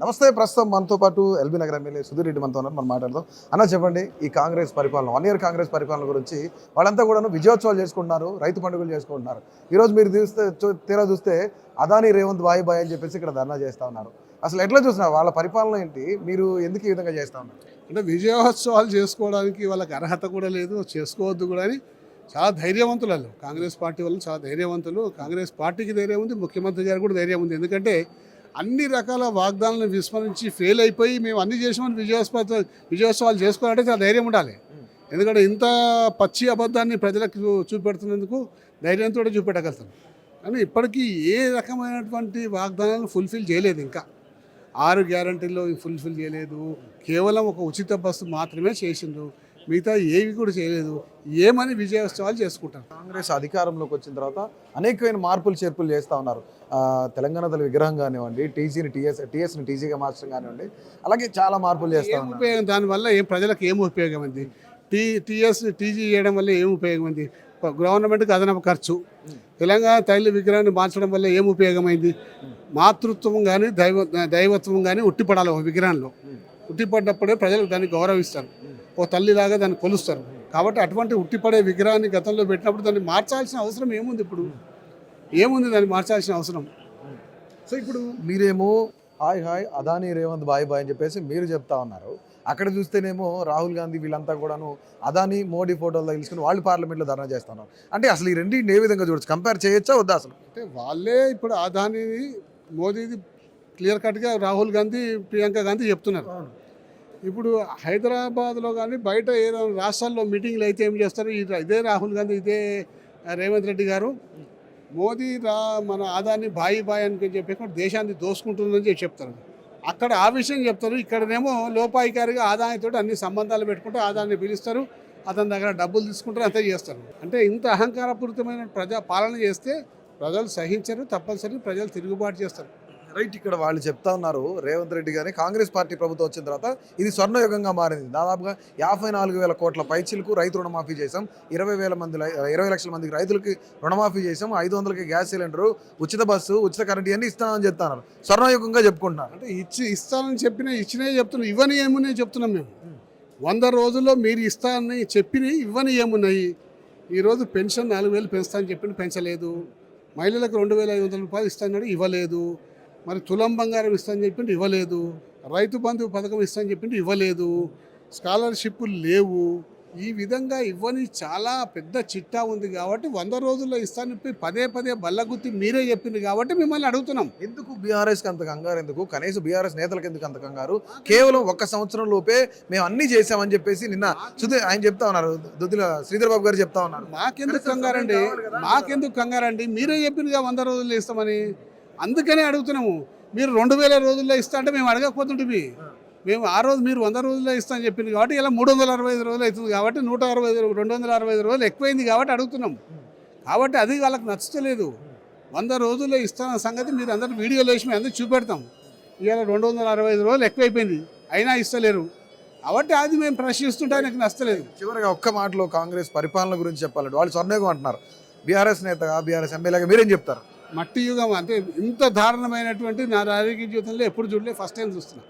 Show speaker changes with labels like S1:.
S1: నమస్తే. ప్రస్తుతం మనతో పాటు ఎల్బీ నగర్ ఎమ్మెల్యే సుధీర్ రెడ్డి మనతో ఉన్నారు. మనం మాట్లాడదాం. అన్న చెప్పండి, ఈ కాంగ్రెస్ పరిపాలన 1 ఇయర్ కాంగ్రెస్ పరిపాలన గురించి వాళ్ళంతా కూడా విజయోత్సవాలు చేసుకుంటున్నారు, రైతు పండుగలు చేసుకుంటున్నారు. ఈరోజు మీరు తీరా చూస్తే అదానీ రేవంత్ బాయ్ బాయ్ అని చెప్పేసి ఇక్కడ ధర్నా చేస్తూ ఉన్నారు. అసలు ఎట్లా చూసినా వాళ్ళ పరిపాలన ఏంటి, మీరు ఎందుకు ఈ విధంగా చేస్తూ ఉన్నారు?
S2: అంటే విజయోత్సవాలు చేసుకోవడానికి వాళ్ళకి అర్హత కూడా లేదు, చేసుకోవద్దు కూడా అని చాలా ధైర్యవంతులు వాళ్ళు. కాంగ్రెస్ పార్టీ వాళ్ళు చాలా ధైర్యవంతులు. కాంగ్రెస్ పార్టీకి ధైర్యం ఉంది, ముఖ్యమంత్రి గారు కూడా ధైర్యం ఉంది. ఎందుకంటే అన్ని రకాల వాగ్దానాలను విస్మరించి ఫెయిల్ అయిపోయి మేము అన్ని చేసామని విజయోత్సవాలు చేసుకోవాలంటే చాలా ధైర్యం ఉండాలి. ఎందుకంటే ఇంత పచ్చి అబద్ధాన్ని ప్రజలకు చూపెడుతున్నందుకు ధైర్యంతో చూపెట్టగలుగుతాం. కానీ ఇప్పటికీ ఏ రకమైనటువంటి వాగ్దానాలను ఫుల్ఫిల్ చేయలేదు. ఇంకా 6 గ్యారంటీల్లో ఫుల్ఫిల్ చేయలేదు. కేవలం ఒక ఉచిత బస్సు మాత్రమే చేసిండ్రు, మిగతా ఏవి కూడా చేయలేదు. ఏమని విజయోత్సవాలు చేసుకుంటారు.
S1: కాంగ్రెస్ అధికారంలోకి వచ్చిన తర్వాత అనేకమైన మార్పులు చేర్పులు చేస్తూ ఉన్నారు. తెలంగాణ తల్లి విగ్రహం కానివ్వండి, టీఎస్ని టీజీగా మార్చడం కానివ్వండి, అలాగే చాలా మార్పులు చేస్తూ ఉన్నారు.
S2: ఉపయోగం దానివల్ల ప్రజలకు ఏం ఉపయోగం ఉంది? టీజీ చేయడం వల్ల ఏం ఉపయోగం ఉంది? గవర్నమెంట్కి అదనపు ఖర్చు. తెలంగాణ తల్లి విగ్రహాన్ని మార్చడం వల్ల ఏం ఉపయోగమైంది? మాతృత్వం కానీ దైవత్వం కానీ ఉట్టిపడాలి. ఒక విగ్రహంలో ఉట్టిపడినప్పుడే ప్రజలు దాన్ని గౌరవిస్తారు, ఓ తల్లిలాగా దాన్ని కొలుస్తారు. కాబట్టి అటువంటి ఉట్టిపడే విగ్రహాన్ని గతంలో పెట్టినప్పుడు దాన్ని మార్చాల్సిన అవసరం ఏముంది? ఇప్పుడు ఏముంది దాన్ని మార్చాల్సిన అవసరం?
S1: సో ఇప్పుడు మీరేమో hi Adani Revanth bye bye అని చెప్పేసి మీరు చెప్తా ఉన్నారు. అక్కడ చూస్తేనేమో రాహుల్ గాంధీ వీళ్ళంతా కూడాను అదానీ మోడీ ఫోటోలు తగిలించుకుని వాళ్ళు పార్లమెంట్లో ధర్నా చేస్తున్నారు. అంటే అసలు ఈ రెండింటిని ఏ విధంగా చూడొచ్చు? కంపేర్ చేయొచ్చా వద్దా? అసలు
S2: అంటే వాళ్ళే ఇప్పుడు అదానీది మోదీది క్లియర్ కట్గా రాహుల్ గాంధీ ప్రియాంక గాంధీ చెప్తున్నారు. ఇప్పుడు హైదరాబాద్లో కానీ బయట ఏదో రాష్ట్రాల్లో మీటింగ్లు అయితే ఏం చేస్తారు? ఇదే రాహుల్ గాంధీ, ఇదే రేవంత్ రెడ్డి గారు మోదీ మన అదాని బాయి అని చెప్పి దేశాన్ని దోసుకుంటుందని చెప్పి చెప్తారు. అక్కడ ఆ విషయం చెప్తారు. ఇక్కడనేమో లోపాయికారిగా ఆదాయంతో అన్ని సంబంధాలు పెట్టుకుంటూ ఆదాయాన్ని పిలుస్తారు, అతని దగ్గర డబ్బులు తీసుకుంటారు, అంతే చేస్తారు. అంటే ఇంత అహంకారపూరితమైన పాలన చేస్తే ప్రజలు సహించరు, తప్పనిసరి ప్రజలు తిరుగుబాటు చేస్తారు.
S1: రైట్. ఇక్కడ వాళ్ళు చెప్తా ఉన్నారు, రేవంత్ రెడ్డి గారిని కాంగ్రెస్ పార్టీ ప్రభుత్వం వచ్చిన తర్వాత ఇది స్వర్ణయుగంగా మారింది. దాదాపుగా 54,000 కోట్ల పైచిలకు రైతు రుణమాఫీ చేసాం, 20 లక్షల మందికి రైతులకి రుణమాఫీ చేసాం, 500కి గ్యాస్ సిలిండరు, ఉచిత బస్సు, ఉచిత కరెంట్ ఇవన్నీ ఇస్తామని చెప్తున్నారు. స్వర్ణయుగంగా చెప్పుకుంటున్నారు.
S2: అంటే ఇస్తానని ఇచ్చినే చెప్తున్నాం, ఇవన్నీ ఏమున్నాయి చెప్తున్నాం మేము. 100 రోజుల్లో మీరు ఇస్తానని చెప్పినవి ఇవన్నీ ఏమున్నాయి? ఈరోజు పెన్షన్ 4,000 పెంచుతానని చెప్పి పెంచలేదు. మహిళలకు 2,500 రూపాయలు ఇస్తానని ఇవ్వలేదు. మరి తులం బంగారం ఇస్తానని చెప్పిండు, ఇవ్వలేదు. రైతు బంధు పథకం ఇస్తానని చెప్పిండు, ఇవ్వలేదు. స్కాలర్షిప్లు లేవు. ఈ విధంగా ఇవ్వని చాలా పెద్ద చిట్టా ఉంది. కాబట్టి 100 రోజుల్లో ఇస్తానని పదే బల్లగుత్తి మీరే చెప్పింది కాబట్టి మిమ్మల్ని అడుగుతున్నాం.
S1: ఎందుకు బీఆర్ఎస్కి అంత కంగారు? ఎందుకు కనీసం బీఆర్ఎస్ నేతలకు ఎందుకు అంత కంగారు? కేవలం 1 సంవత్సరం లోపే మేము అన్నీ చేసామని చెప్పేసి నిన్న ఆయన చెప్తా ఉన్నారు, దుద్దిల శ్రీధర్ బాబు గారు చెప్తా ఉన్నారు.
S2: మాకెందుకు కంగారండి? మీరే చెప్పిందిగా 100 రోజుల్లో ఇస్తామని. అందుకనే అడుగుతున్నాము. మీరు 2,000 రోజుల్లో ఇస్తా అంటే మేము అడగకపోతుంటే మేము ఆ రోజు మీరు 100 రోజుల్లో ఇస్తామని చెప్పింది కాబట్టి ఇలా 365 రోజులు అవుతుంది కాబట్టి 265 రోజులు ఎక్కువైంది కాబట్టి అడుగుతున్నాం. కాబట్టి అది వాళ్ళకి నచ్చలేదు. 100 రోజుల్లో ఇస్తాన సంగతి మీరు అందరూ వీడియోలో వేసి మేము అందరూ చూపెడతాం. ఇవాళ 265 రోజులు ఎక్కువైపోయింది, అయినా ఇస్తలేరు. కాబట్టి అది మేము ప్రశ్నిస్తుంటే ఆయనకు నచ్చలేదు.
S1: చివరిగా ఒక్క మాటలో కాంగ్రెస్ పరిపాలన గురించి చెప్పాలంటే వాళ్ళు స్వర్ణయుగం అంటున్నారు. బీఆర్ఎస్ నేతగా, బీఆర్ఎస్ ఎమ్మెల్యేగా మీరేం చెప్తారు?
S2: మట్టి యుగం అంటే ఇంత దారుణమైనటువంటి నా రాజకీయ జీవితంలో ఎప్పుడు చూడలేదు, ఫస్ట్ టైం చూస్తున్నా.